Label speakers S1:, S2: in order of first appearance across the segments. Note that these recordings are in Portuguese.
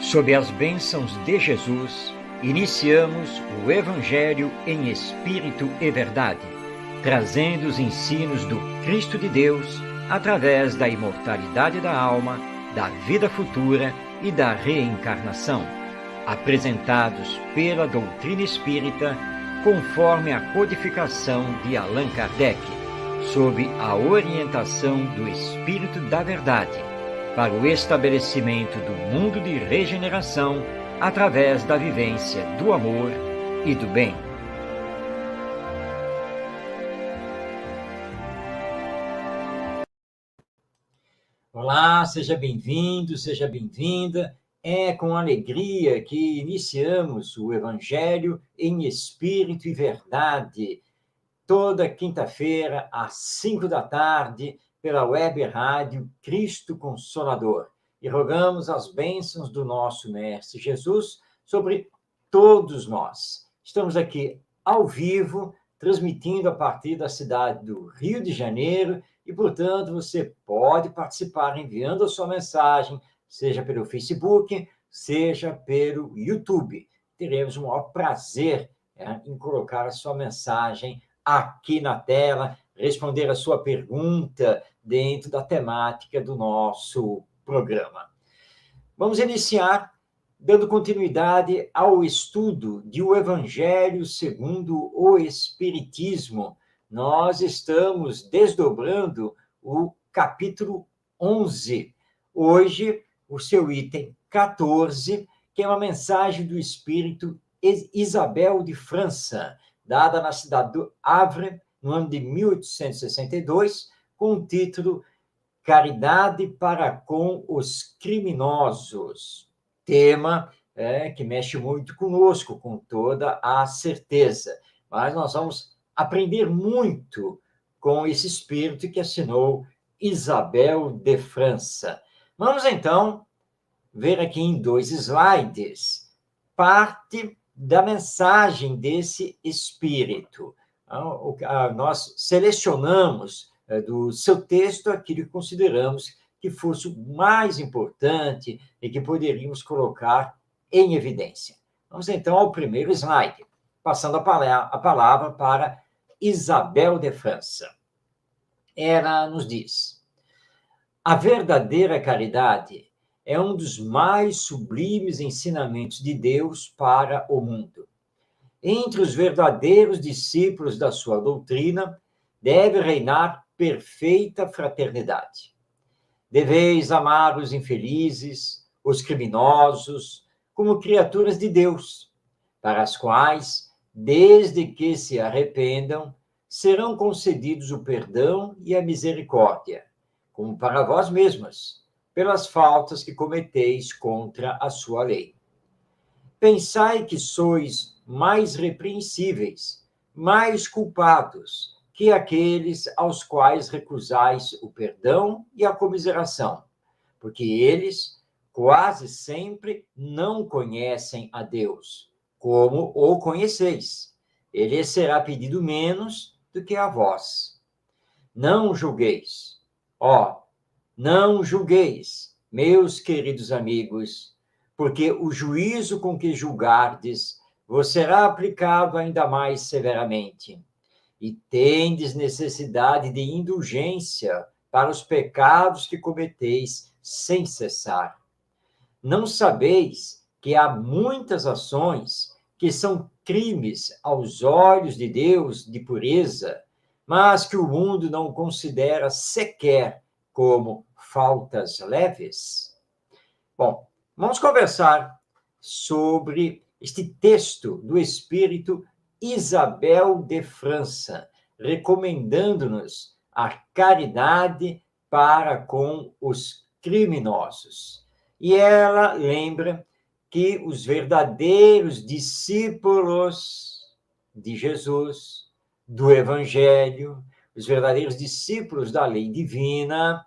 S1: Sob as bênçãos de Jesus, iniciamos o Evangelho em Espírito e Verdade, trazendo os ensinos do Cristo de Deus através da imortalidade da alma, da vida futura e da reencarnação, apresentados pela doutrina espírita conforme a codificação de Allan Kardec, sob a orientação do Espírito da Verdade, para o estabelecimento do mundo de regeneração através da vivência do amor e do bem. Olá, seja bem-vindo, seja bem-vinda. É com alegria que iniciamos o Evangelho em Espírito e Verdade, toda quinta-feira, às 5 da tarde, pela web rádio Cristo Consolador. E rogamos as bênçãos do nosso Mestre Jesus sobre todos nós. Estamos aqui ao vivo, transmitindo a partir da cidade do Rio de Janeiro, e, portanto, você pode participar enviando a sua mensagem, seja pelo Facebook, seja pelo YouTube. Teremos o maior prazer em colocar a sua mensagem aqui na tela, responder a sua pergunta dentro da temática do nosso programa. Vamos iniciar dando continuidade ao estudo de O Evangelho segundo o Espiritismo. Nós estamos desdobrando o capítulo 11. Hoje, o seu item 14, que é uma mensagem do Espírito Isabel de França, dada na cidade do Havre, no ano de 1862, com o título Caridade para com os Criminosos. Tema que mexe muito conosco, com toda a certeza. Mas nós vamos aprender muito com esse espírito que assinou Isabel de França. Vamos, então, ver aqui em 2 slides parte da mensagem desse espírito. Nós selecionamos do seu texto aquilo que consideramos que fosse o mais importante e que poderíamos colocar em evidência. Vamos, então, ao primeiro slide, passando a palavra para Isabel de França. Ela nos diz: a verdadeira caridade é um dos mais sublimes ensinamentos de Deus para o mundo. Entre os verdadeiros discípulos da sua doutrina, deve reinar perfeita fraternidade. Deveis amar os infelizes, os criminosos, como criaturas de Deus, para as quais, desde que se arrependam, serão concedidos o perdão e a misericórdia, como para vós mesmas, pelas faltas que cometeis contra a sua lei. Pensai que sois mais repreensíveis, mais culpados que aqueles aos quais recusais o perdão e a comiseração, porque eles quase sempre não conhecem a Deus, como o conheceis. Ele será pedido menos do que a vós. Não julgueis, não julgueis, meus queridos amigos, porque o juízo com que julgardes vos será aplicado ainda mais severamente. E tendes necessidade de indulgência para os pecados que cometeis sem cessar. Não sabeis que há muitas ações que são crimes aos olhos de Deus de pureza, mas que o mundo não considera sequer como faltas leves? Bom, vamos conversar sobre este texto do Espírito Isabel de França, recomendando-nos a caridade para com os criminosos. E ela lembra que os verdadeiros discípulos de Jesus, do Evangelho, os verdadeiros discípulos da lei divina,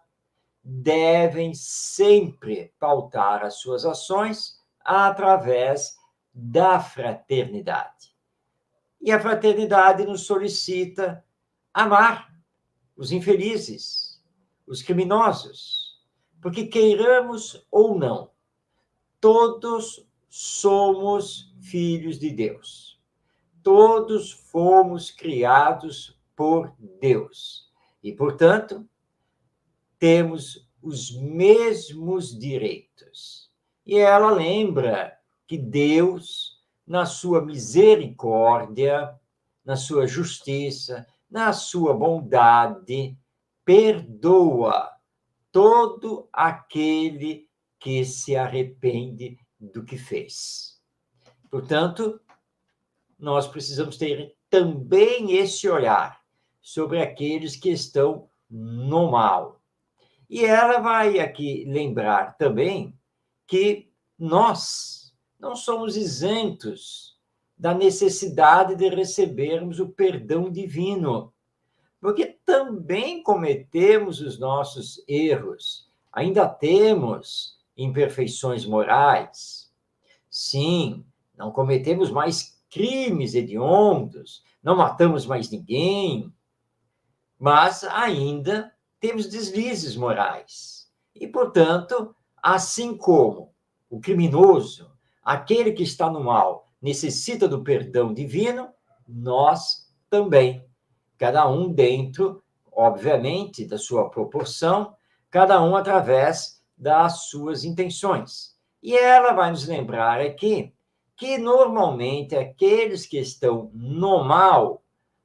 S1: devem sempre pautar as suas ações através da fraternidade. E a fraternidade nos solicita amar os infelizes, os criminosos, porque queiramos ou não, todos somos filhos de Deus. Todos fomos criados por Deus. E, portanto, temos os mesmos direitos. E ela lembra que Deus, na sua misericórdia, na sua justiça, na sua bondade, perdoa todo aquele que se arrepende do que fez. Portanto, nós precisamos ter também esse olhar sobre aqueles que estão no mal. E ela vai aqui lembrar também que nós não somos isentos da necessidade de recebermos o perdão divino, porque também cometemos os nossos erros, ainda temos imperfeições morais. Sim, não cometemos mais crimes hediondos, não matamos mais ninguém, mas ainda temos deslizes morais. E, portanto, assim como o criminoso, aquele que está no mal, necessita do perdão divino, nós também. Cada um dentro, obviamente, da sua proporção, cada um através das suas intenções. E ela vai nos lembrar aqui que, normalmente, aqueles que estão no mal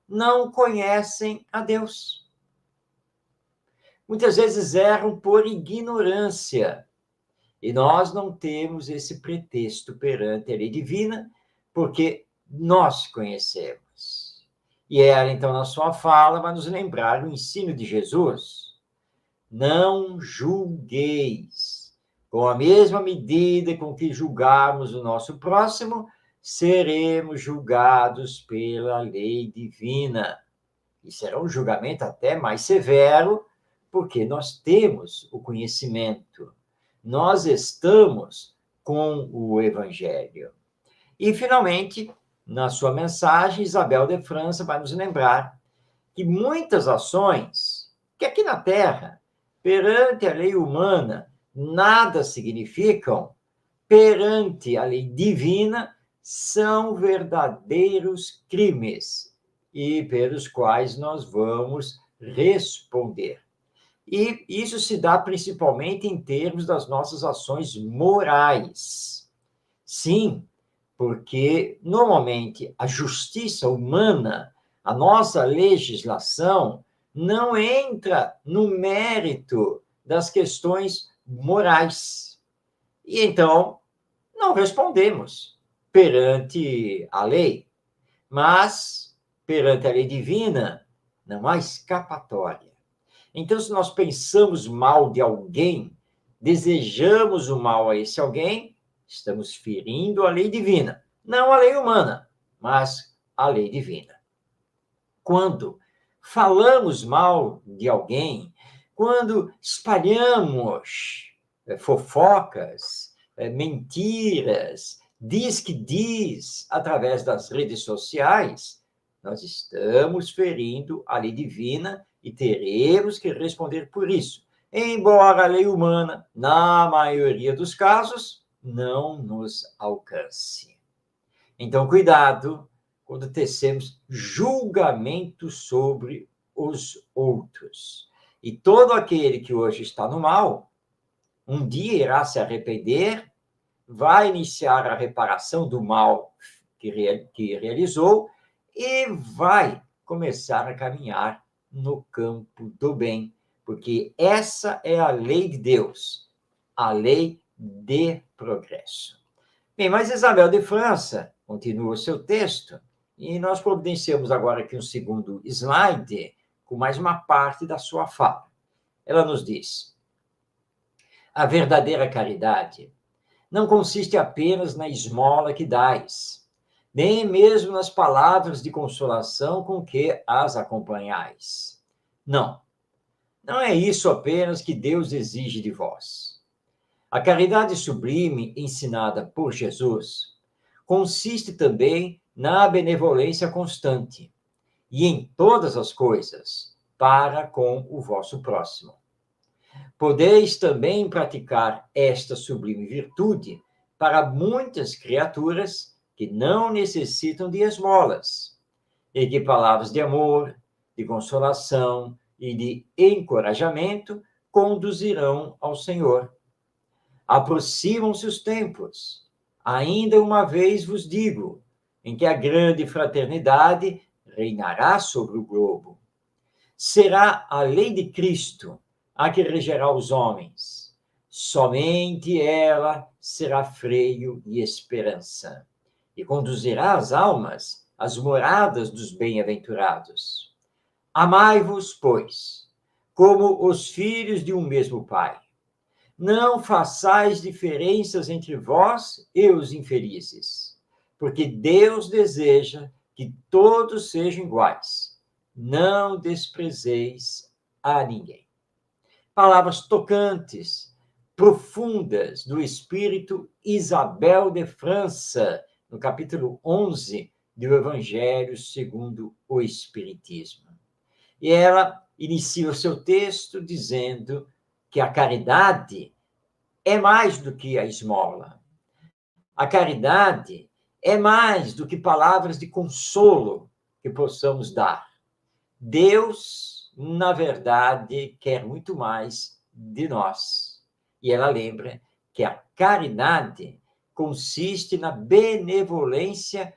S1: não conhecem a Deus. Muitas vezes erram por ignorância. E nós não temos esse pretexto perante a lei divina, porque nós conhecemos. E ela, então, na sua fala, vai nos lembrar o ensino de Jesus. Não julgueis. Com a mesma medida com que julgarmos o nosso próximo, seremos julgados pela lei divina. E será um julgamento até mais severo, porque nós temos o conhecimento. Nós estamos com o Evangelho. E, finalmente, na sua mensagem, Isabel de França vai nos lembrar que muitas ações que aqui na Terra, perante a lei humana, nada significam, perante a lei divina, são verdadeiros crimes e pelos quais nós vamos responder. E isso se dá principalmente em termos das nossas ações morais. Sim, porque normalmente a justiça humana, a nossa legislação, não entra no mérito das questões morais. E então, não respondemos perante a lei, mas perante a lei divina, não há escapatória. Então, se nós pensamos mal de alguém, desejamos o mal a esse alguém, estamos ferindo a lei divina. Não a lei humana, mas a lei divina. Quando falamos mal de alguém, quando espalhamos fofocas, mentiras, diz que diz através das redes sociais, nós estamos ferindo a lei divina e teremos que responder por isso. Embora a lei humana, na maioria dos casos, não nos alcance. Então, cuidado quando tecemos julgamento sobre os outros. E todo aquele que hoje está no mal, um dia irá se arrepender, vai iniciar a reparação do mal que realizou e vai começar a caminhar no campo do bem, porque essa é a lei de Deus, a lei de progresso. Bem, mas Isabel de França continua o seu texto e nós providenciamos agora aqui um segundo slide com mais uma parte da sua fala. Ela nos diz: a verdadeira caridade não consiste apenas na esmola que dais, nem mesmo nas palavras de consolação com que as acompanhais. Não, não é isso apenas que Deus exige de vós. A caridade sublime ensinada por Jesus consiste também na benevolência constante e em todas as coisas para com o vosso próximo. Podeis também praticar esta sublime virtude para muitas criaturas que não necessitam de esmolas, e que palavras de amor, de consolação e de encorajamento conduzirão ao Senhor. Aproximam-se os tempos. Ainda uma vez vos digo, em que a grande fraternidade reinará sobre o globo. Será a lei de Cristo a que regerá os homens. Somente ela será freio e esperança, e conduzirá as almas às moradas dos bem-aventurados. Amai-vos, pois, como os filhos de um mesmo Pai. Não façais diferenças entre vós e os infelizes, porque Deus deseja que todos sejam iguais. Não desprezeis a ninguém. Palavras tocantes, profundas do espírito Isabel de França, no capítulo 11 do Evangelho segundo o Espiritismo. E ela inicia o seu texto dizendo que a caridade é mais do que a esmola. A caridade é mais do que palavras de consolo que possamos dar. Deus, na verdade, quer muito mais de nós. E ela lembra que a caridade consiste na benevolência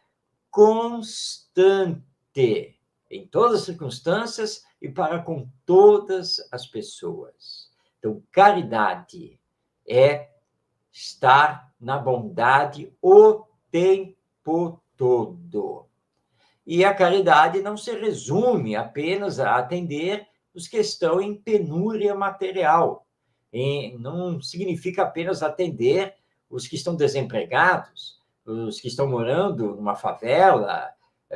S1: constante, em todas as circunstâncias e para com todas as pessoas. Então, caridade é estar na bondade o tempo todo. E a caridade não se resume apenas a atender os que estão em penúria material. E não significa apenas atender os que estão desempregados, os que estão morando numa favela,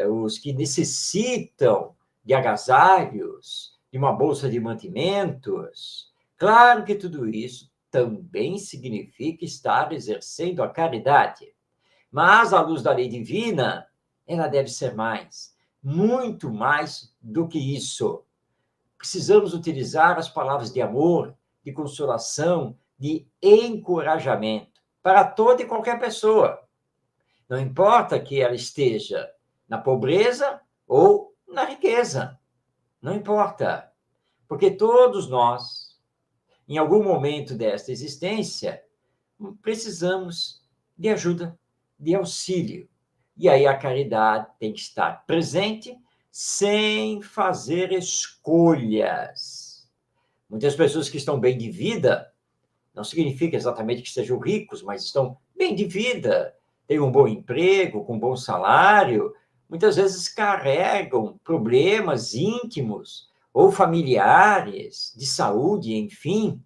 S1: os que necessitam de agasalhos, de uma bolsa de mantimentos. Claro que tudo isso também significa estar exercendo a caridade. Mas, à luz da lei divina, ela deve ser mais, muito mais do que isso. Precisamos utilizar as palavras de amor, de consolação, de encorajamento para toda e qualquer pessoa. Não importa que ela esteja na pobreza ou na riqueza. Não importa. Porque todos nós, em algum momento desta existência, precisamos de ajuda, de auxílio. E aí a caridade tem que estar presente sem fazer escolhas. Muitas pessoas que estão bem de vida, não significa exatamente que sejam ricos, mas estão bem de vida, têm um bom emprego, com um bom salário, muitas vezes carregam problemas íntimos ou familiares, de saúde, enfim,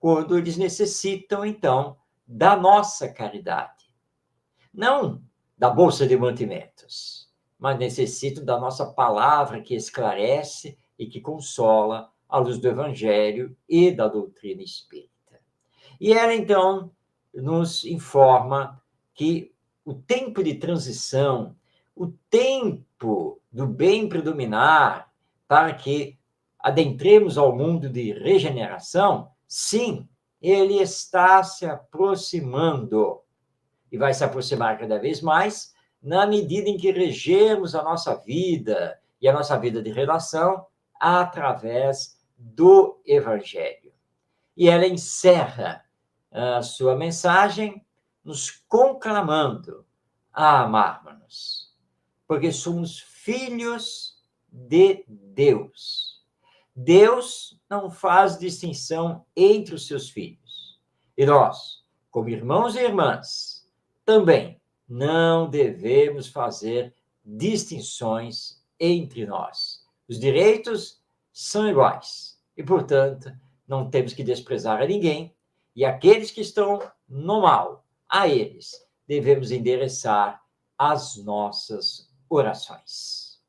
S1: quando eles necessitam, então, da nossa caridade. Não da bolsa de mantimentos, mas necessitam da nossa palavra que esclarece e que consola à luz do Evangelho e da doutrina espírita. E ela, então, nos informa que o tempo de transição, o tempo do bem predominar, para que adentremos ao mundo de regeneração, sim, ele está se aproximando e vai se aproximar cada vez mais na medida em que regemos a nossa vida e a nossa vida de relação através do Evangelho. E ela encerra a sua mensagem nos conclamando a amarmos, porque somos filhos de Deus. Deus não faz distinção entre os seus filhos. E nós, como irmãos e irmãs, também não devemos fazer distinções entre nós. Os direitos são iguais e, portanto, não temos que desprezar a ninguém, e aqueles que estão no mal, a eles devemos endereçar as nossas orações.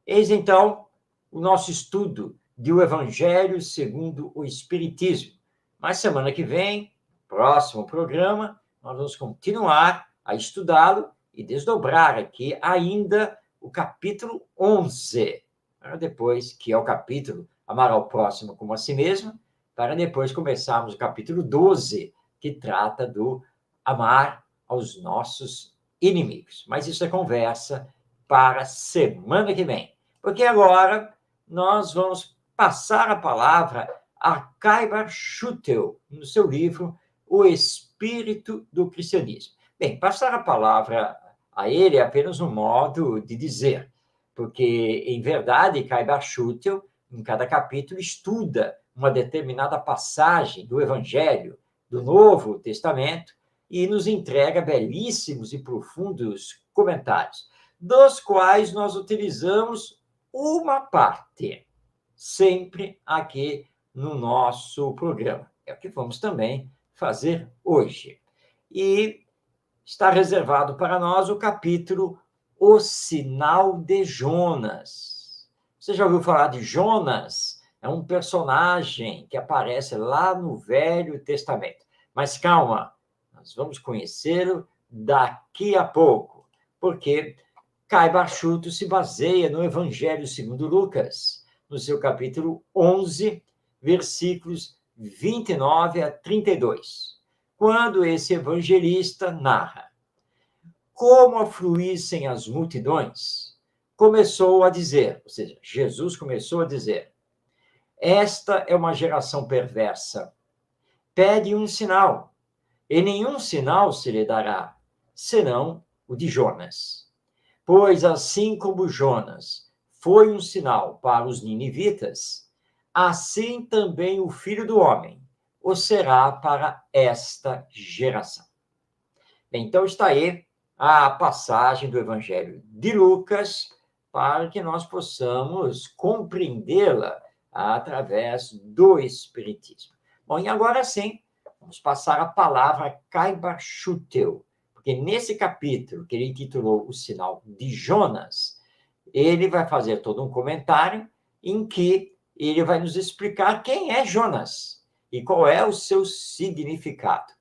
S1: Eis então o nosso estudo do Evangelho segundo o Espiritismo. Mas semana que vem, próximo programa, nós vamos continuar a estudá-lo e desdobrar aqui ainda o capítulo 11, para depois, que é o capítulo Amar ao Próximo como a Si Mesmo, para depois começarmos o capítulo 12, que trata do amar aos nossos inimigos. Mas isso é conversa para semana que vem, porque agora nós vamos passar a palavra a Kaiba Schutel, no seu livro O Espírito do Cristianismo. Bem, passar a palavra a ele é apenas um modo de dizer, porque, em verdade, Kaiba Schutel, em cada capítulo, estuda uma determinada passagem do Evangelho, do Novo Testamento, e nos entrega belíssimos e profundos comentários, dos quais nós utilizamos uma parte, sempre aqui no nosso programa. É o que vamos também fazer hoje. E está reservado para nós o capítulo O Sinal de Jonas. Você já ouviu falar de Jonas? É um personagem que aparece lá no Velho Testamento. Mas calma, nós vamos conhecê-lo daqui a pouco, porque Caiba Schutel se baseia no Evangelho segundo Lucas, no seu capítulo 11, versículos 29 a 32, quando esse evangelista narra: como afluíssem as multidões, começou a dizer, ou seja, Jesus começou a dizer: esta é uma geração perversa, pede um sinal, e nenhum sinal se lhe dará, senão o de Jonas. Pois assim como Jonas foi um sinal para os ninivitas, assim também o Filho do Homem o será para esta geração. Bem, então está aí a passagem do Evangelho de Lucas para que nós possamos compreendê-la através do Espiritismo. Bom, e agora sim, vamos passar a palavra a Caiba Schutel, porque nesse capítulo, que ele intitulou O Sinal de Jonas, ele vai fazer todo um comentário em que ele vai nos explicar quem é Jonas e qual é o seu significado.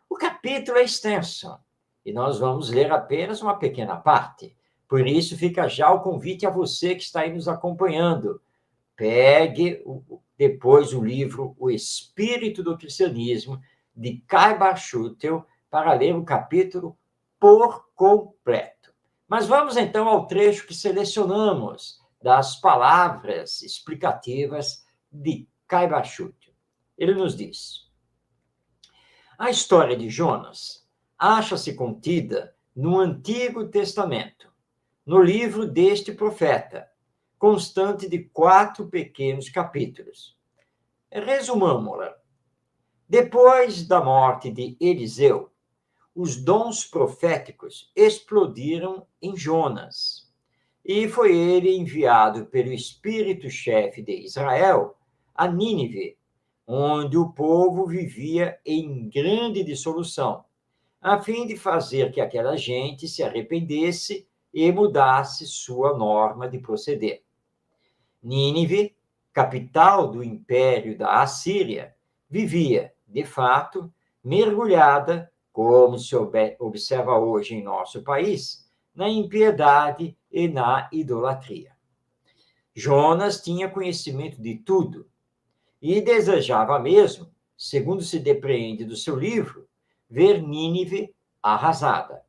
S1: O capítulo é extenso e nós vamos ler apenas uma pequena parte. Por isso, fica já o convite a você que está aí nos acompanhando. Pegue depois o livro O Espírito do Cristianismo, de Caiba Schutel, para ler o capítulo por completo. Mas vamos então ao trecho que selecionamos das palavras explicativas de Caiba Schutel. Ele nos diz: a história de Jonas acha-se contida no Antigo Testamento, no livro deste profeta, constante de 4 pequenos capítulos. Resumamo-la. Depois da morte de Eliseu, os dons proféticos explodiram em Jonas, e foi ele enviado pelo Espírito-chefe de Israel a Nínive, onde o povo vivia em grande dissolução, a fim de fazer que aquela gente se arrependesse e mudasse sua norma de proceder. Nínive, capital do império da Assíria, vivia, de fato, mergulhada, como se observa hoje em nosso país, na impiedade e na idolatria. Jonas tinha conhecimento de tudo e desejava mesmo, segundo se depreende do seu livro, ver Nínive arrasada.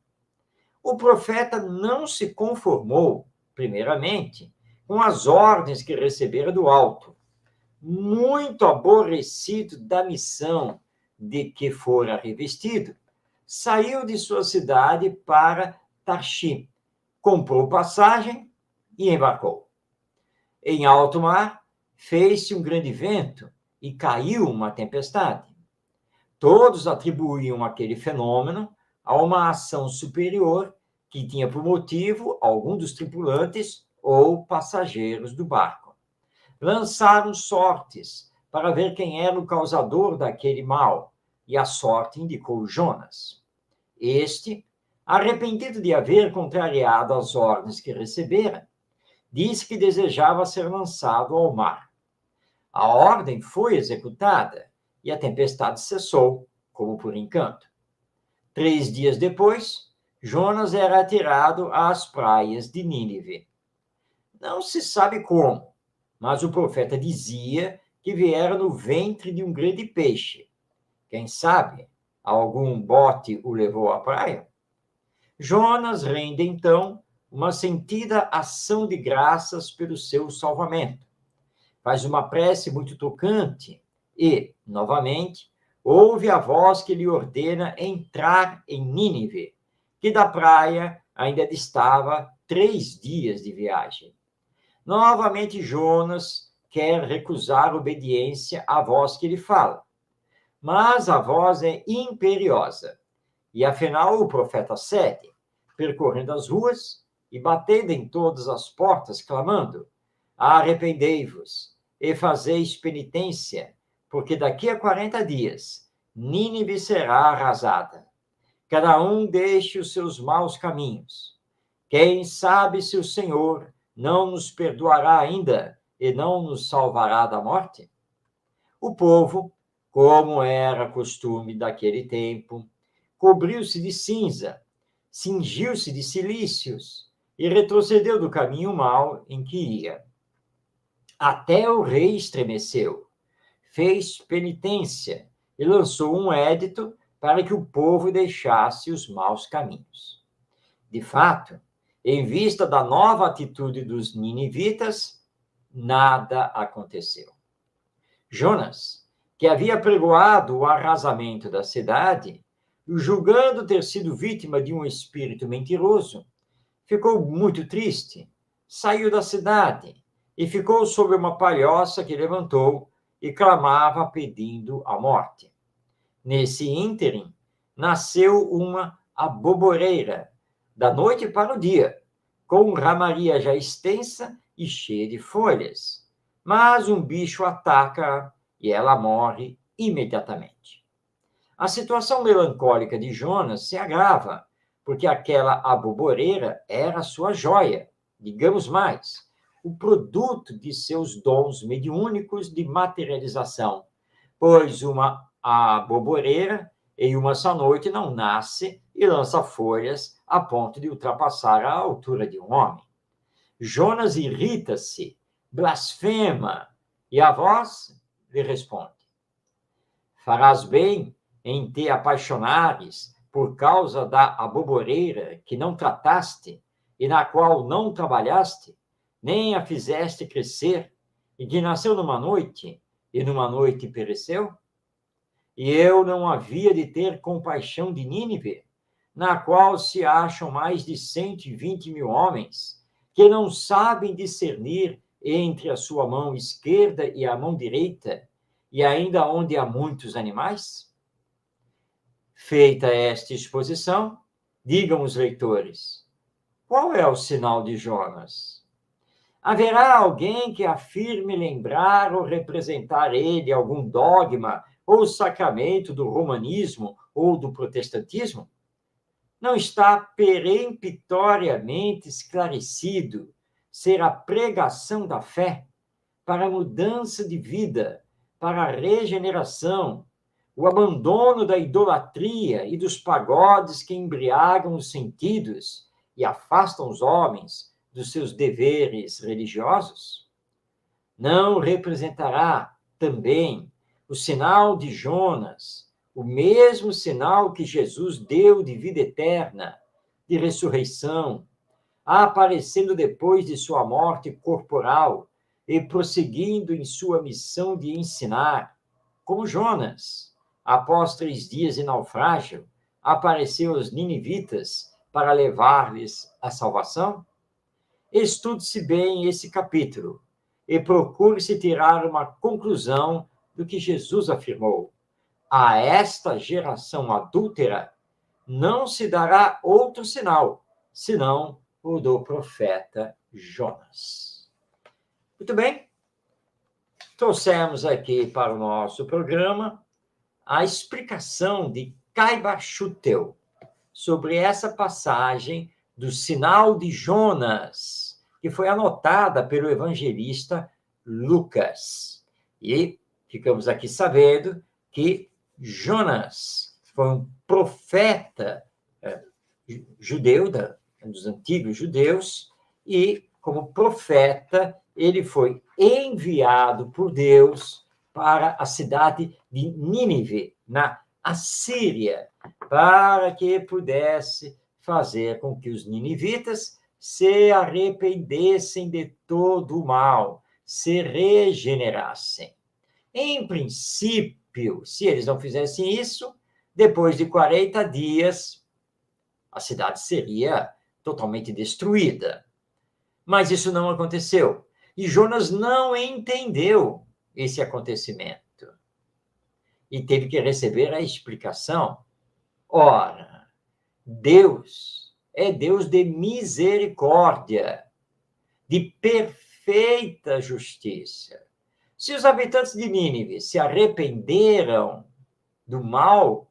S1: O profeta não se conformou, primeiramente, com as ordens que recebera do alto, muito aborrecido da missão de que fora revestido, saiu de sua cidade para Tarshi, comprou passagem e embarcou. Em alto mar, fez-se um grande vento e caiu uma tempestade. Todos atribuíam aquele fenômeno a uma ação superior que tinha por motivo algum dos tripulantes ou passageiros do barco. Lançaram sortes para ver quem era o causador daquele mal, e a sorte indicou Jonas. Este, arrependido de haver contrariado as ordens que recebera, disse que desejava ser lançado ao mar. A ordem foi executada e a tempestade cessou, como por encanto. 3 dias depois, Jonas era atirado às praias de Nínive. Não se sabe como, mas o profeta dizia que viera no ventre de um grande peixe. Quem sabe Algum bote o levou à praia? Jonas rende, então, uma sentida ação de graças pelo seu salvamento. Faz uma prece muito tocante e, novamente, ouve a voz que lhe ordena entrar em Nínive, que da praia ainda distava 3 dias de viagem. Novamente, Jonas quer recusar obediência à voz que lhe fala, mas a voz é imperiosa. E afinal, o profeta cede, percorrendo as ruas e batendo em todas as portas, clamando: arrependei-vos e fazeis penitência, porque daqui a 40 dias Nínive será arrasada. Cada um deixe os seus maus caminhos. Quem sabe se o Senhor não nos perdoará ainda e não nos salvará da morte? O povo, como era costume daquele tempo, cobriu-se de cinza, cingiu-se de cilícios e retrocedeu do caminho mau em que ia. Até o rei estremeceu, fez penitência e lançou um édito para que o povo deixasse os maus caminhos. De fato, em vista da nova atitude dos ninivitas, nada aconteceu. Jonas, que havia pregoado o arrasamento da cidade, julgando ter sido vítima de um espírito mentiroso, ficou muito triste, saiu da cidade e ficou sob uma palhoça que levantou e clamava pedindo a morte. Nesse ínterim, nasceu uma aboboreira, da noite para o dia, com ramaria já extensa e cheia de folhas. Mas um bicho ataca e ela morre imediatamente. A situação melancólica de Jonas se agrava, porque aquela aboboreira era sua joia, digamos mais, o produto de seus dons mediúnicos de materialização, pois uma aboboreira em uma só noite não nasce e lança folhas a ponto de ultrapassar a altura de um homem. Jonas irrita-se, blasfema, e a voz lhe responde: farás bem em te apaixonares por causa da aboboreira que não trataste e na qual não trabalhaste, nem a fizeste crescer, e que nasceu numa noite, e numa noite pereceu? E eu não havia de ter compaixão de Nínive, na qual se acham mais de 120 mil homens, que não sabem discernir entre a sua mão esquerda e a mão direita, e ainda onde há muitos animais? Feita esta exposição, digam os leitores, qual é o sinal de Jonas? Haverá alguém que afirme lembrar ou representar ele algum dogma ou sacramento do romanismo ou do protestantismo? Não está peremptoriamente esclarecido ser a pregação da fé para a mudança de vida, para a regeneração, o abandono da idolatria e dos pagodes que embriagam os sentidos e afastam os homens dos seus deveres religiosos? Não representará também o sinal de Jonas, o mesmo sinal que Jesus deu de vida eterna, de ressurreição, aparecendo depois de sua morte corporal e prosseguindo em sua missão de ensinar, como Jonas, após 3 dias de naufrágio, apareceu aos ninivitas para levar-lhes a salvação? Estude-se bem esse capítulo e procure-se tirar uma conclusão do que Jesus afirmou: a esta geração adúltera não se dará outro sinal, senão o do profeta Jonas. Muito bem, trouxemos aqui para o nosso programa a explicação de Caiba Schutel sobre essa passagem do sinal de Jonas, que foi anotada pelo evangelista Lucas. E ficamos aqui sabendo que Jonas foi um profeta judeu, dos antigos judeus, e, como profeta, ele foi enviado por Deus para a cidade de Nínive, na a Síria, para que pudesse fazer com que os ninivitas se arrependessem de todo o mal, se regenerassem. Em princípio, se eles não fizessem isso, depois de 40 dias, a cidade seria totalmente destruída. Mas isso não aconteceu. E Jonas não entendeu esse acontecimento. E teve que receber a explicação. Ora, Deus é Deus de misericórdia, de perfeita justiça. Se os habitantes de Nínive se arrependeram do mal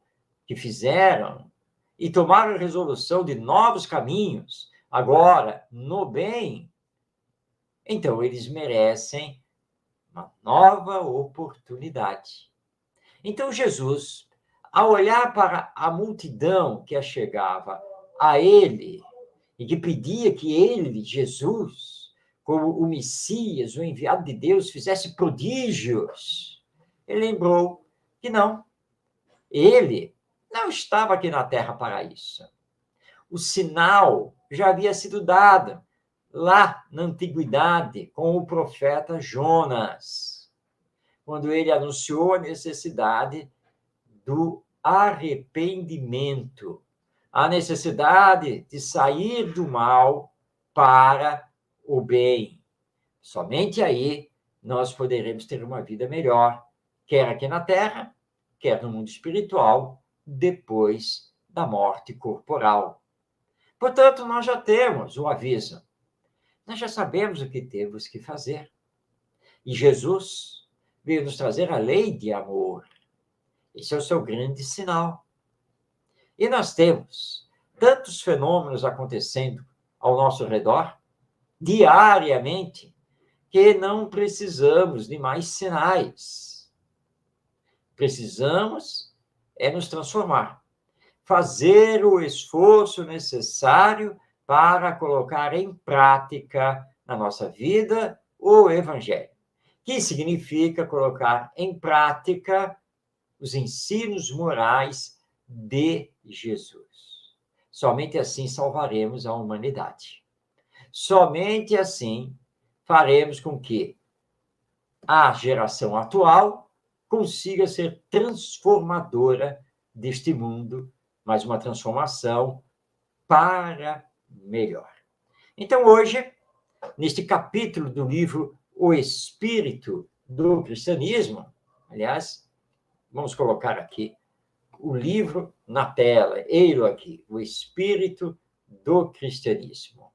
S1: que fizeram e tomaram a resolução de novos caminhos, agora no bem, então eles merecem uma nova oportunidade. Então Jesus, ao olhar para a multidão que achegava a ele e que pedia que ele, Jesus, como o Messias, o enviado de Deus, fizesse prodígios, ele lembrou que não, ele não estava aqui na terra para isso. O sinal já havia sido dado lá na antiguidade com o profeta Jonas, quando ele anunciou a necessidade do arrependimento, a necessidade de sair do mal para o bem. Somente aí nós poderemos ter uma vida melhor, quer aqui na terra, quer no mundo espiritual, depois da morte corporal. Portanto, nós já temos o aviso. Nós já sabemos o que temos que fazer. E Jesus veio nos trazer a lei de amor. Esse é o seu grande sinal. E nós temos tantos fenômenos acontecendo ao nosso redor, diariamente, que não precisamos de mais sinais. Precisamos é nos transformar, fazer o esforço necessário para colocar em prática na nossa vida o Evangelho, que significa colocar em prática os ensinos morais de Jesus. Somente assim salvaremos a humanidade. Somente assim faremos com que a geração atual consiga ser transformadora deste mundo, mas uma transformação para melhor. Então, hoje, neste capítulo do livro O Espírito do Cristianismo, aliás, vamos colocar aqui o livro na tela, ele aqui, O Espírito do Cristianismo.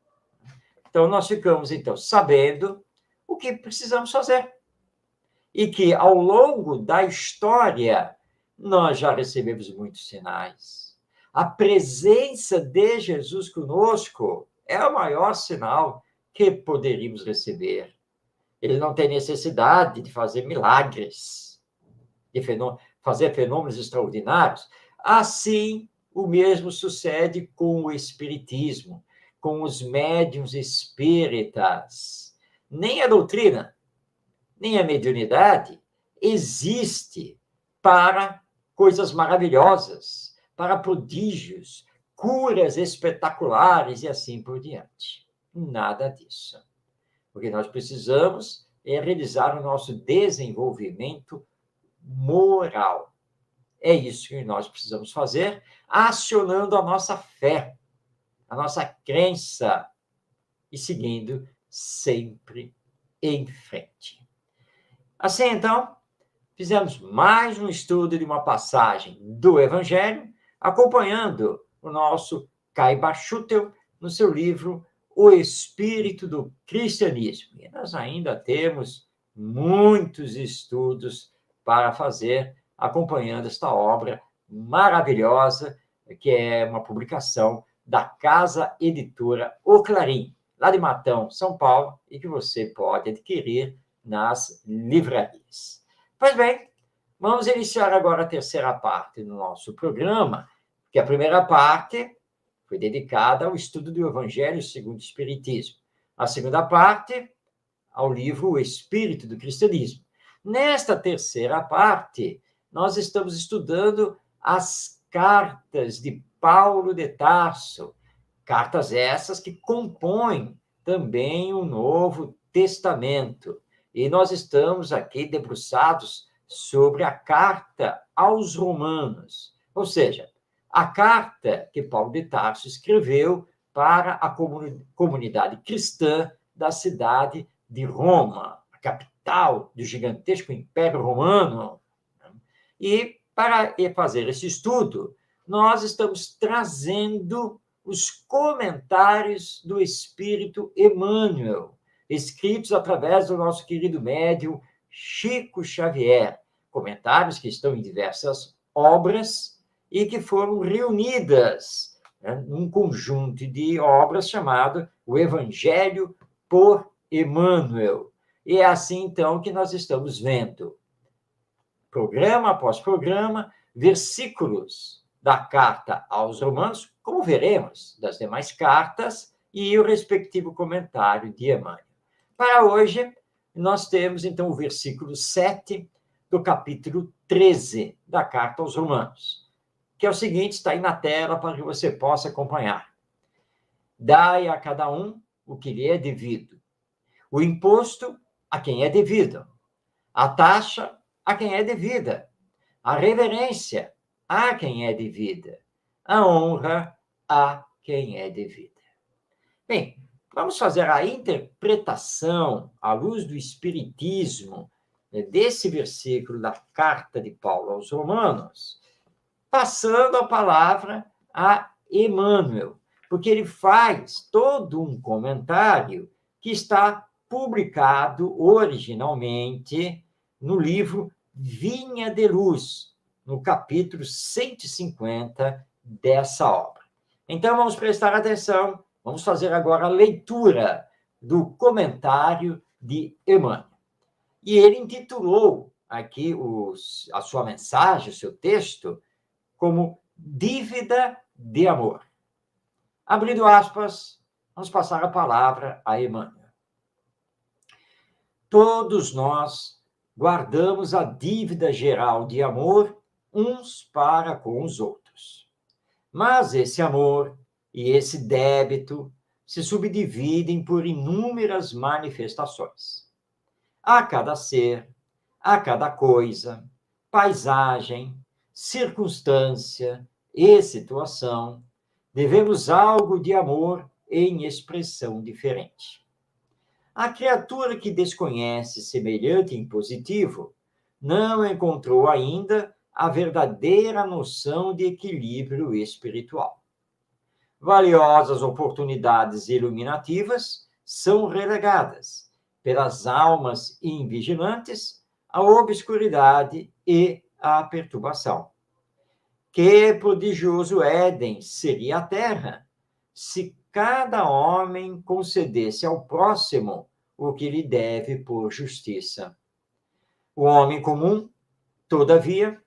S1: Então, nós ficamos, então, sabendo o que precisamos fazer. E que, ao longo da história, nós já recebemos muitos sinais. A presença de Jesus conosco é o maior sinal que poderíamos receber. Ele não tem necessidade de fazer milagres, de fazer fenômenos extraordinários. Assim, o mesmo sucede com o espiritismo, com os médiuns espíritas. Nem a doutrina, nem a mediunidade existe para coisas maravilhosas, para prodígios, curas espetaculares e assim por diante. Nada disso. O que nós precisamos é realizar o nosso desenvolvimento moral. É isso que nós precisamos fazer, acionando a nossa fé, a nossa crença e seguindo sempre em frente. Assim, então, fizemos mais um estudo de uma passagem do Evangelho, acompanhando o nosso Caiba Schutel no seu livro O Espírito do Cristianismo. E nós ainda temos muitos estudos para fazer, acompanhando esta obra maravilhosa, que é uma publicação da Casa Editora O Clarim, lá de Matão, São Paulo, e que você pode adquirir nas livrarias. Pois bem, vamos iniciar agora a terceira parte do nosso programa, que a primeira parte foi dedicada ao estudo do Evangelho segundo o Espiritismo. A segunda parte, ao livro O Espírito do Cristianismo. Nesta terceira parte, nós estamos estudando as cartas de Paulo de Tarso, cartas essas que compõem também o Novo Testamento. E nós estamos aqui debruçados sobre a carta aos Romanos, ou seja, a carta que Paulo de Tarso escreveu para a comunidade cristã da cidade de Roma, a capital do gigantesco Império Romano. E para fazer esse estudo, nós estamos trazendo os comentários do Espírito Emmanuel, escritos através do nosso querido médium Chico Xavier, comentários que estão em diversas obras e que foram reunidas, num conjunto de obras chamado O Evangelho por Emmanuel. E é assim, então, que nós estamos vendo, programa após programa, versículos da carta aos Romanos, como veremos das demais cartas, e o respectivo comentário de Emmanuel. Para hoje, nós temos, então, o versículo 7 do capítulo 13 da carta aos Romanos, que é o seguinte, está aí na tela para que você possa acompanhar. Dai a cada um o que lhe é devido. O imposto a quem é devido. A taxa a quem é devida. A reverência a quem é devida. A honra a quem é devida. Bem, vamos fazer a interpretação, à luz do Espiritismo, desse versículo da carta de Paulo aos Romanos, passando a palavra a Emmanuel, porque ele faz todo um comentário que está publicado originalmente no livro Vinha de Luz, no capítulo 150 dessa obra. Então, vamos prestar atenção, vamos fazer agora a leitura do comentário de Emmanuel. E ele intitulou aqui a sua mensagem, o seu texto, como Dívida de Amor. Abrindo aspas, vamos passar a palavra a Emmanuel. Todos nós guardamos a dívida geral de amor uns para com os outros. Mas esse amor e esse débito se subdividem por inúmeras manifestações. A cada ser, a cada coisa, paisagem, circunstância e situação, devemos algo de amor em expressão diferente. A criatura que desconhece semelhante impositivo não encontrou ainda a verdadeira noção de equilíbrio espiritual. Valiosas oportunidades iluminativas são relegadas, pelas almas invigilantes, à obscuridade e à perturbação. Que prodigioso Éden seria a terra, se cada homem concedesse ao próximo o que lhe deve por justiça. O homem comum, todavia,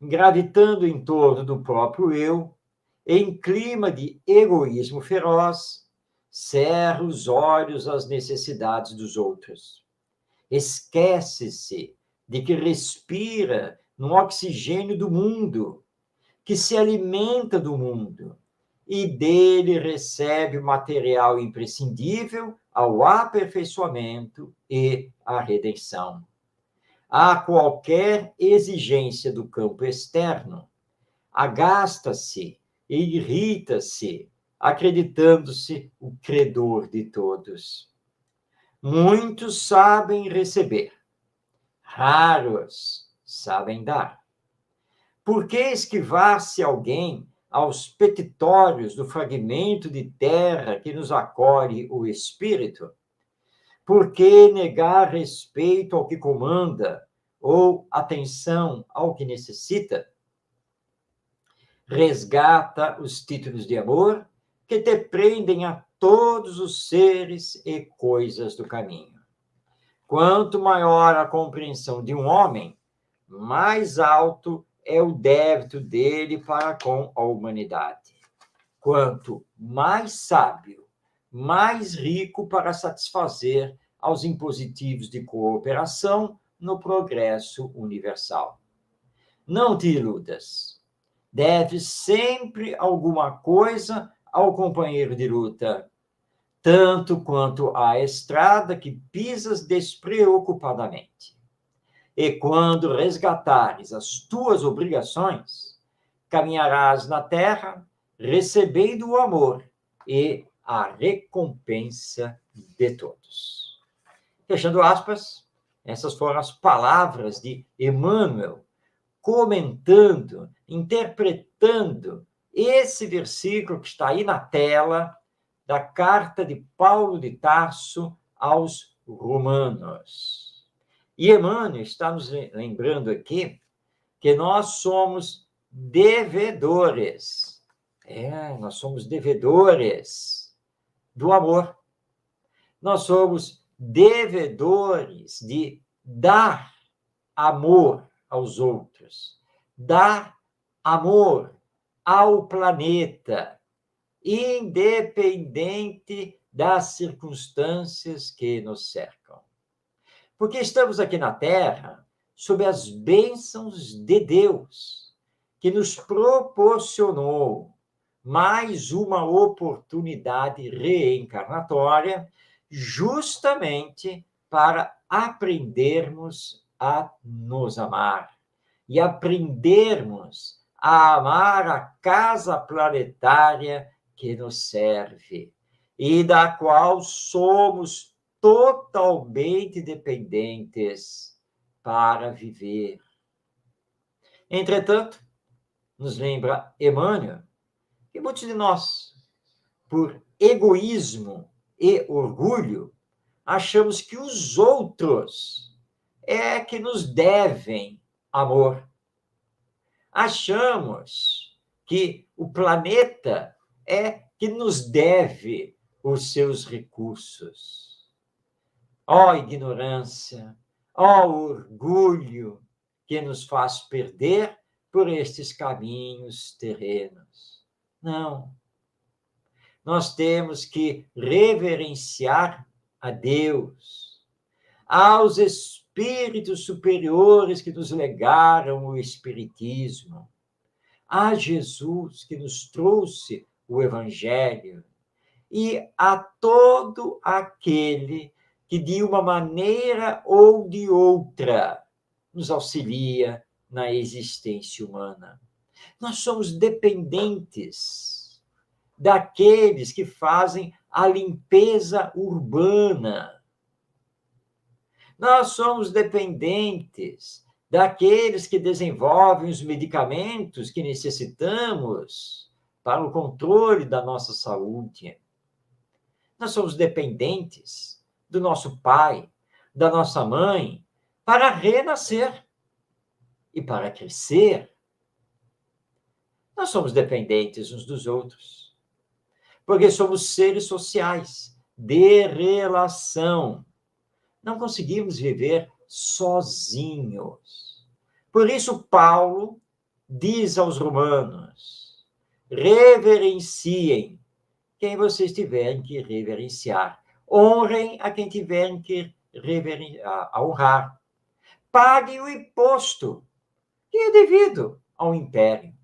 S1: gravitando em torno do próprio eu, em clima de egoísmo feroz, cerra os olhos às necessidades dos outros. Esquece-se de que respira no oxigênio do mundo, que se alimenta do mundo, e dele recebe o material imprescindível ao aperfeiçoamento e à redenção. A qualquer exigência do campo externo, agasta-se e irrita-se, acreditando-se o credor de todos. Muitos sabem receber, raros sabem dar. Por que esquivar-se alguém aos petitórios do fragmento de terra que nos acolhe o espírito? Por que negar respeito ao que comanda ou atenção ao que necessita? Resgata os títulos de amor que te prendem a todos os seres e coisas do caminho. Quanto maior a compreensão de um homem, mais alto é o débito dele para com a humanidade. Quanto mais sábio, mais rico para satisfazer aos impositivos de cooperação no progresso universal. Não te iludas. Deve sempre alguma coisa ao companheiro de luta, tanto quanto à estrada que pisas despreocupadamente. E quando resgatares as tuas obrigações, caminharás na terra, recebendo o amor e a recompensa de todos. Fechando aspas, essas foram as palavras de Emmanuel, comentando, interpretando esse versículo que está aí na tela, da carta de Paulo de Tarso aos Romanos. E Emmanuel está nos lembrando aqui que nós somos devedores. Nós somos devedores do amor. Nós somos devedores de dar amor aos outros, dar amor ao planeta, independente das circunstâncias que nos cercam. Porque estamos aqui na Terra sob as bênçãos de Deus, que nos proporcionou mais uma oportunidade reencarnatória, justamente para aprendermos a nos amar e aprendermos a amar a casa planetária que nos serve e da qual somos totalmente dependentes para viver. Entretanto, nos lembra Emmanuel que muitos de nós, por egoísmo e orgulho, achamos que os outros é que nos devem amor. Achamos que o planeta é que nos deve os seus recursos. Ó ignorância, ó orgulho que nos faz perder por estes caminhos terrenos. Não. Nós temos que reverenciar a Deus, aos espíritos superiores que nos legaram o Espiritismo, a Jesus que nos trouxe o Evangelho e a todo aquele que, de uma maneira ou de outra, nos auxilia na existência humana. Nós somos dependentes daqueles que fazem a limpeza urbana. Nós somos dependentes daqueles que desenvolvem os medicamentos que necessitamos para o controle da nossa saúde. Nós somos dependentes do nosso pai, da nossa mãe, para renascer e para crescer. Nós somos dependentes uns dos outros, porque somos seres sociais, de relação. Não conseguimos viver sozinhos. Por isso, Paulo diz aos romanos: reverenciem quem vocês tiverem que reverenciar. Honrem a quem tiverem que honrar. Paguem o imposto que é devido ao império.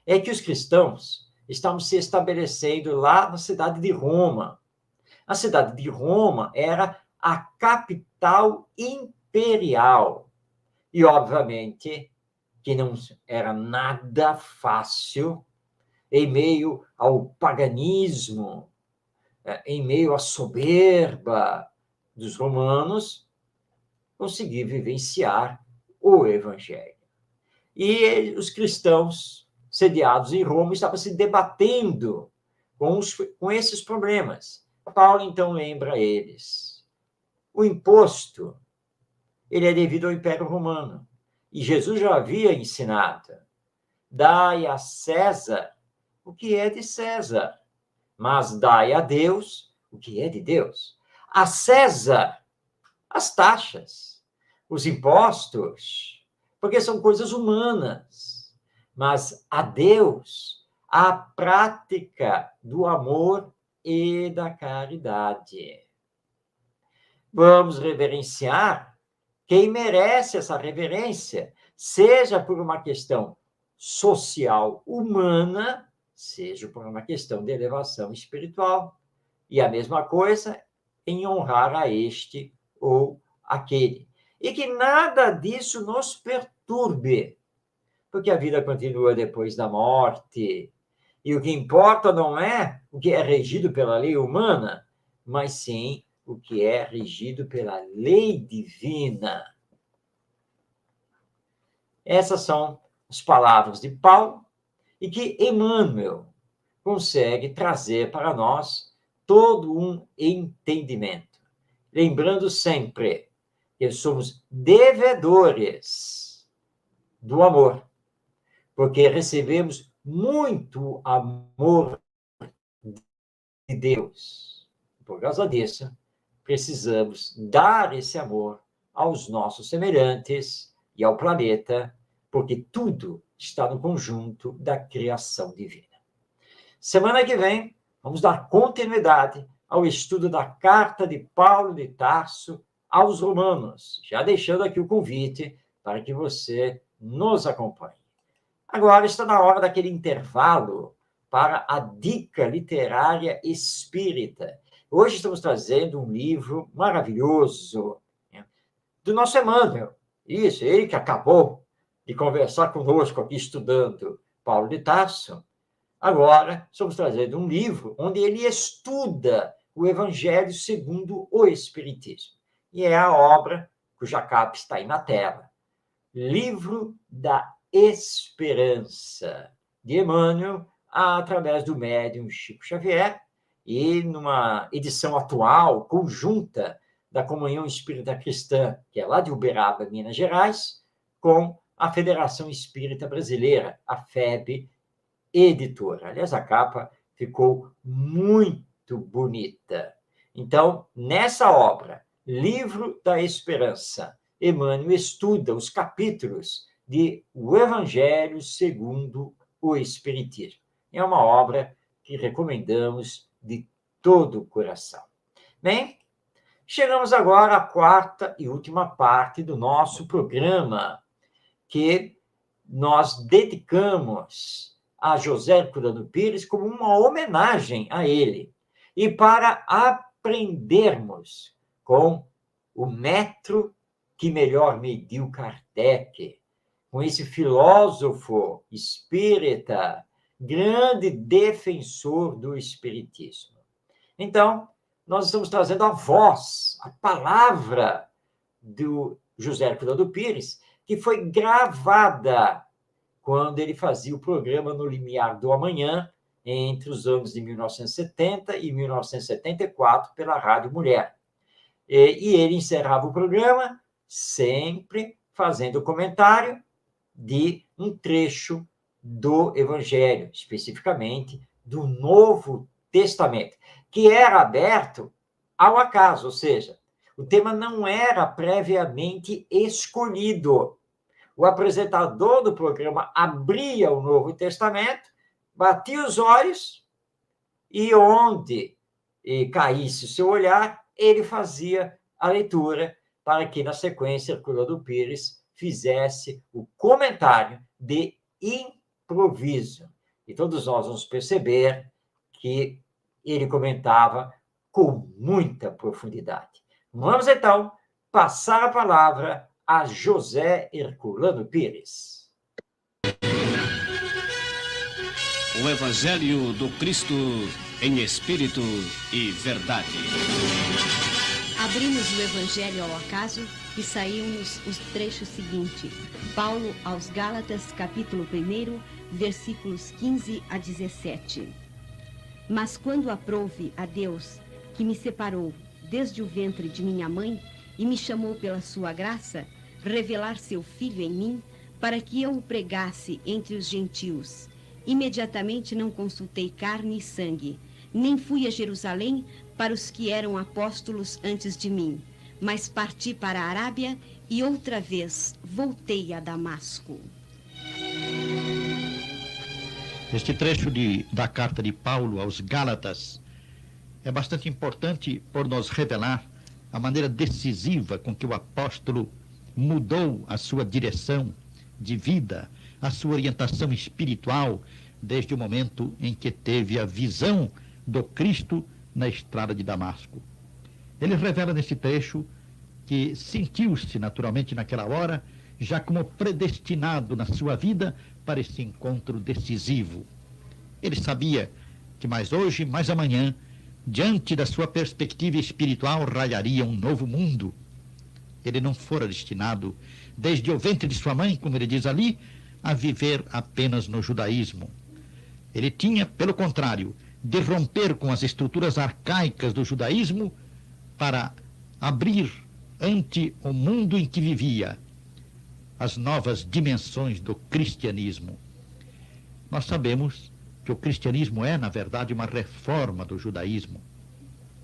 S1: É que os cristãos estavam se estabelecendo lá na cidade de Roma. A cidade de Roma era a capital imperial. E, obviamente, que não era nada fácil, em meio ao paganismo, em meio à soberba dos romanos, conseguir vivenciar o Evangelho. E os cristãos sediados em Roma estavam se debatendo com esses problemas. Paulo, então, lembra eles. O imposto, ele é devido ao Império Romano. E Jesus já havia ensinado: dai a César o que é de César, mas dai a Deus o que é de Deus. A César, as taxas, os impostos, porque são coisas humanas, mas a Deus, a prática do amor e da caridade. Vamos reverenciar quem merece essa reverência, seja por uma questão social humana, seja por uma questão de elevação espiritual, e a mesma coisa em honrar a este ou aquele. E que nada disso nos perturbe, porque a vida continua depois da morte. E o que importa não é o que é regido pela lei humana, mas sim o que é regido pela lei divina. Essas são as palavras de Paulo e que Emmanuel consegue trazer para nós todo um entendimento. Lembrando sempre que somos devedores do amor, porque recebemos muito amor de Deus. Por causa disso, precisamos dar esse amor aos nossos semelhantes e ao planeta, porque tudo está no conjunto da criação divina. Semana que vem, vamos dar continuidade ao estudo da carta de Paulo de Tarso aos Romanos, já deixando aqui o convite para que você nos acompanhe. Agora está na hora daquele intervalo para a dica literária espírita. Hoje estamos trazendo um livro maravilhoso, né, do nosso Emmanuel. Isso, ele que acabou de conversar conosco aqui estudando Paulo de Tarso. Agora estamos trazendo um livro onde ele estuda o Evangelho segundo o Espiritismo. E é a obra cuja capa está aí na tela. Livro da Esperança, de Emmanuel, através do médium Chico Xavier, e numa edição atual, conjunta, da Comunhão Espírita Cristã, que é lá de Uberaba, Minas Gerais, com a Federação Espírita Brasileira, a FEB Editora. Aliás, a capa ficou muito bonita. Então, nessa obra, Livro da Esperança, Emmanuel estuda os capítulos de O Evangelho segundo o Espiritismo. É uma obra que recomendamos de todo o coração. Bem, chegamos agora à quarta e última parte do nosso programa, que nós dedicamos a José Herculano Pires como uma homenagem a ele. E para aprendermos com o metro que melhor mediu Kardec, com esse filósofo espírita, grande defensor do espiritismo. Então, nós estamos trazendo a voz, a palavra do José Herculano Pires, que foi gravada quando ele fazia o programa No Limiar do Amanhã, entre os anos de 1970 e 1974, pela Rádio Mulher. E ele encerrava o programa sempre fazendo comentário de um trecho do Evangelho, especificamente do Novo Testamento, que era aberto ao acaso, ou seja, o tema não era previamente escolhido. O apresentador do programa abria o Novo Testamento, batia os olhos e onde caísse o seu olhar, ele fazia a leitura para que, na sequência, Herculano Pires fizesse o comentário de improviso. E todos nós vamos perceber que ele comentava com muita profundidade. Vamos, então, passar a palavra a José Herculano Pires.
S2: O Evangelho do Cristo em Espírito e Verdade.
S3: Abrimos o Evangelho ao acaso e saímos os trechos seguintes. Paulo aos Gálatas, capítulo 1, versículos 15 a 17. Mas quando aprouve a Deus, que me separou desde o ventre de minha mãe e me chamou pela sua graça, revelar seu Filho em mim, para que eu o pregasse entre os gentios. Imediatamente não consultei carne e sangue, nem fui a Jerusalém para os que eram apóstolos antes de mim, mas parti para a Arábia e outra vez voltei a Damasco.
S4: Este trecho da carta de Paulo aos Gálatas é bastante importante por nos revelar a maneira decisiva com que o apóstolo mudou a sua direção de vida a sua orientação espiritual desde o momento em que teve a visão do Cristo na estrada de Damasco. Ele revela nesse trecho que sentiu-se naturalmente naquela hora já como predestinado na sua vida para esse encontro decisivo. Ele sabia que mais hoje, mais amanhã, diante da sua perspectiva espiritual, raiaria um novo mundo. Ele não fora destinado, desde o ventre de sua mãe, como ele diz ali, a viver apenas no judaísmo. Ele tinha, pelo contrário, de romper com as estruturas arcaicas do judaísmo para abrir ante o mundo em que vivia as novas dimensões do cristianismo. Nós sabemos que o cristianismo é, na verdade, uma reforma do judaísmo.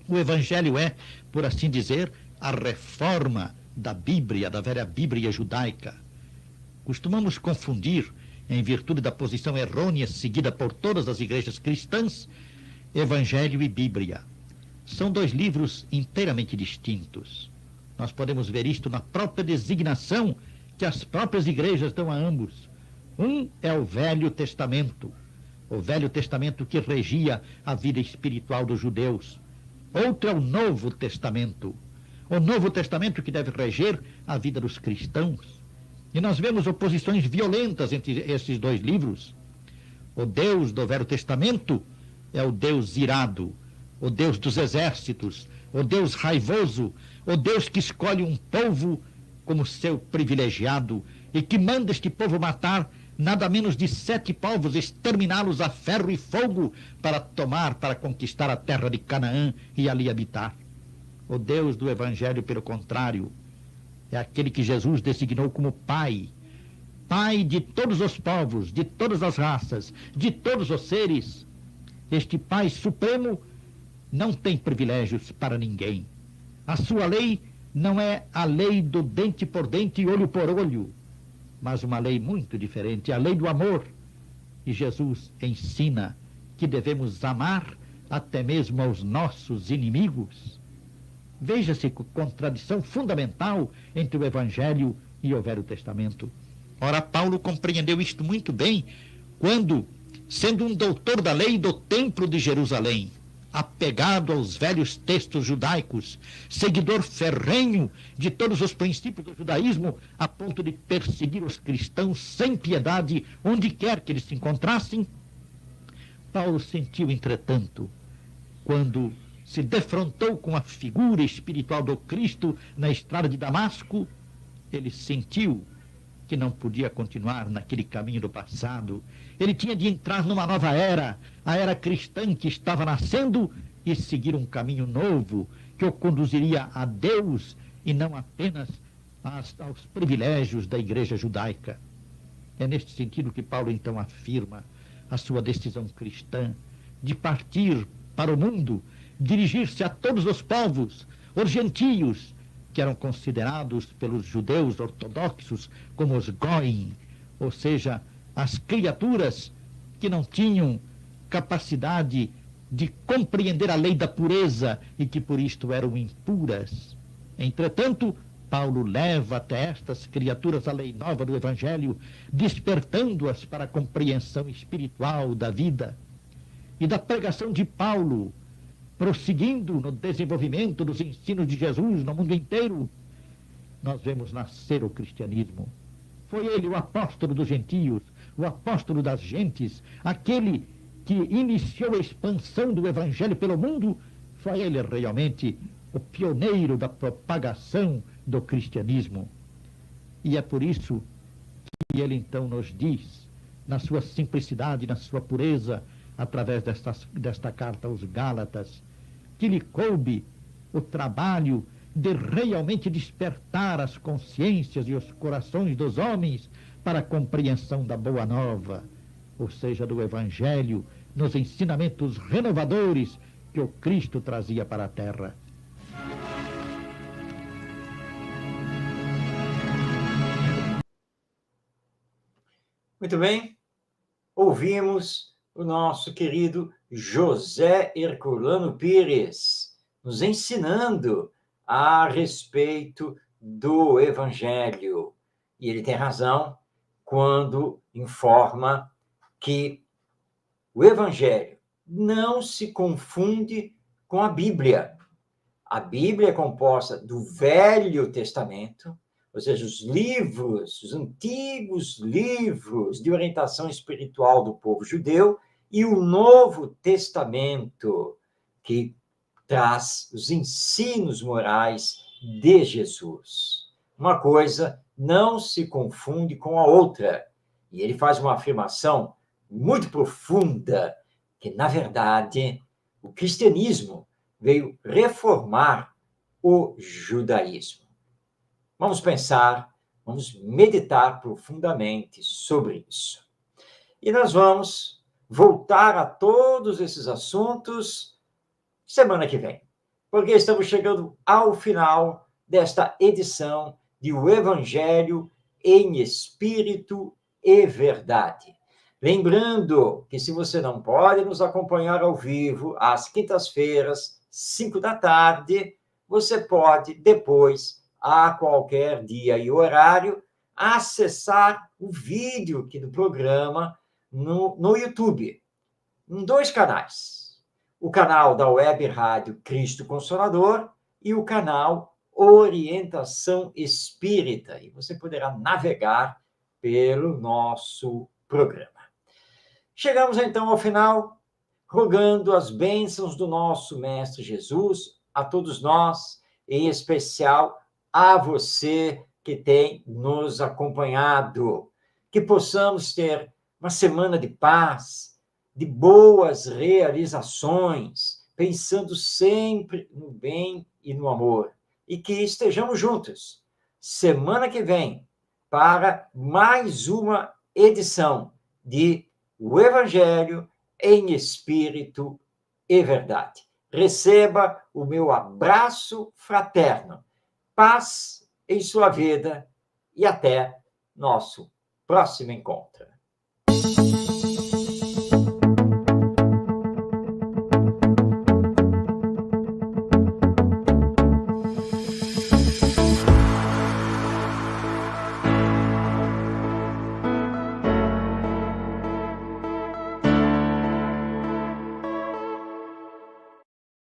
S4: O evangelho é, por assim dizer, a reforma da Bíblia, da velha Bíblia judaica. Costumamos confundir, em virtude da posição errônea seguida por todas as igrejas cristãs, Evangelho e Bíblia. São dois livros inteiramente distintos. Nós podemos ver isto na própria designação que as próprias igrejas dão a ambos. Um é o Velho Testamento, o Velho Testamento que regia a vida espiritual dos judeus. Outro é o Novo Testamento, o Novo Testamento que deve reger a vida dos cristãos. E nós vemos oposições violentas entre esses dois livros. O Deus do Velho Testamento é o Deus irado, o Deus dos exércitos, o Deus raivoso, o Deus que escolhe um povo como seu privilegiado e que manda este povo matar nada menos de 7 povos, exterminá-los a ferro e fogo para conquistar a terra de Canaã e ali habitar. O Deus do Evangelho, pelo contrário, é aquele que Jesus designou como Pai, Pai de todos os povos, de todas as raças, de todos os seres. Este Pai Supremo não tem privilégios para ninguém. A sua lei não é a lei do dente por dente e olho por olho, mas uma lei muito diferente, a lei do amor. E Jesus ensina que devemos amar até mesmo aos nossos inimigos. Veja-se que contradição fundamental entre o Evangelho e o Velho Testamento. Ora, Paulo compreendeu isto muito bem quando, sendo um doutor da lei do Templo de Jerusalém, apegado aos velhos textos judaicos, seguidor ferrenho de todos os princípios do judaísmo, a ponto de perseguir os cristãos sem piedade, onde quer que eles se encontrassem, Paulo sentiu, entretanto, quando se defrontou com a figura espiritual do Cristo na estrada de Damasco, ele sentiu que não podia continuar naquele caminho do passado. Ele tinha de entrar numa nova era, a era cristã que estava nascendo, e seguir um caminho novo que o conduziria a Deus e não apenas aos privilégios da igreja judaica. É neste sentido que Paulo então afirma a sua decisão cristã de partir para o mundo, dirigir-se a todos os povos, os gentios, que eram considerados pelos judeus ortodoxos como os goim, ou seja, as criaturas que não tinham capacidade de compreender a lei da pureza e que por isto eram impuras. Entretanto, Paulo leva até estas criaturas a lei nova do Evangelho, despertando-as para a compreensão espiritual da vida. E da pregação de Paulo, prosseguindo no desenvolvimento dos ensinos de Jesus no mundo inteiro, nós vemos nascer o cristianismo. Foi ele o apóstolo dos gentios, o apóstolo das gentes, aquele que iniciou a expansão do Evangelho pelo mundo. Foi ele realmente o pioneiro da propagação do cristianismo. E é por isso que ele então nos diz, na sua simplicidade, na sua pureza, através desta carta aos Gálatas, que lhe coube o trabalho de realmente despertar as consciências e os corações dos homens para a compreensão da Boa Nova, ou seja, do Evangelho, nos ensinamentos renovadores que o Cristo trazia para a terra.
S1: Muito bem, ouvimos o nosso querido José Herculano Pires nos ensinando a respeito do Evangelho. E ele tem razão, quando informa que o Evangelho não se confunde com a Bíblia. A Bíblia é composta do Velho Testamento, ou seja, os livros, os antigos livros de orientação espiritual do povo judeu, e o Novo Testamento, que traz os ensinos morais de Jesus. Uma coisa não se confunde com a outra. E ele faz uma afirmação muito profunda, que, na verdade, o cristianismo veio reformar o judaísmo. Vamos pensar, vamos meditar profundamente sobre isso. E nós vamos voltar a todos esses assuntos semana que vem, porque estamos chegando ao final desta edição de O Evangelho em Espírito e Verdade. Lembrando que, se você não pode nos acompanhar ao vivo, às quintas-feiras, 5 da tarde, você pode, depois, a qualquer dia e horário, acessar o vídeo aqui do programa no YouTube, em 2 canais. O canal da Web Rádio Cristo Consolador e o canal Orientação Espírita. E você poderá navegar pelo nosso programa. Chegamos, então, ao final, rogando as bênçãos do nosso Mestre Jesus a todos nós, em especial a você que tem nos acompanhado. Que possamos ter uma semana de paz, de boas realizações, pensando sempre no bem e no amor. E que estejamos juntos, semana que vem, para mais uma edição de O Evangelho em Espírito e Verdade. Receba o meu abraço fraterno, paz em sua vida e até nosso próximo encontro.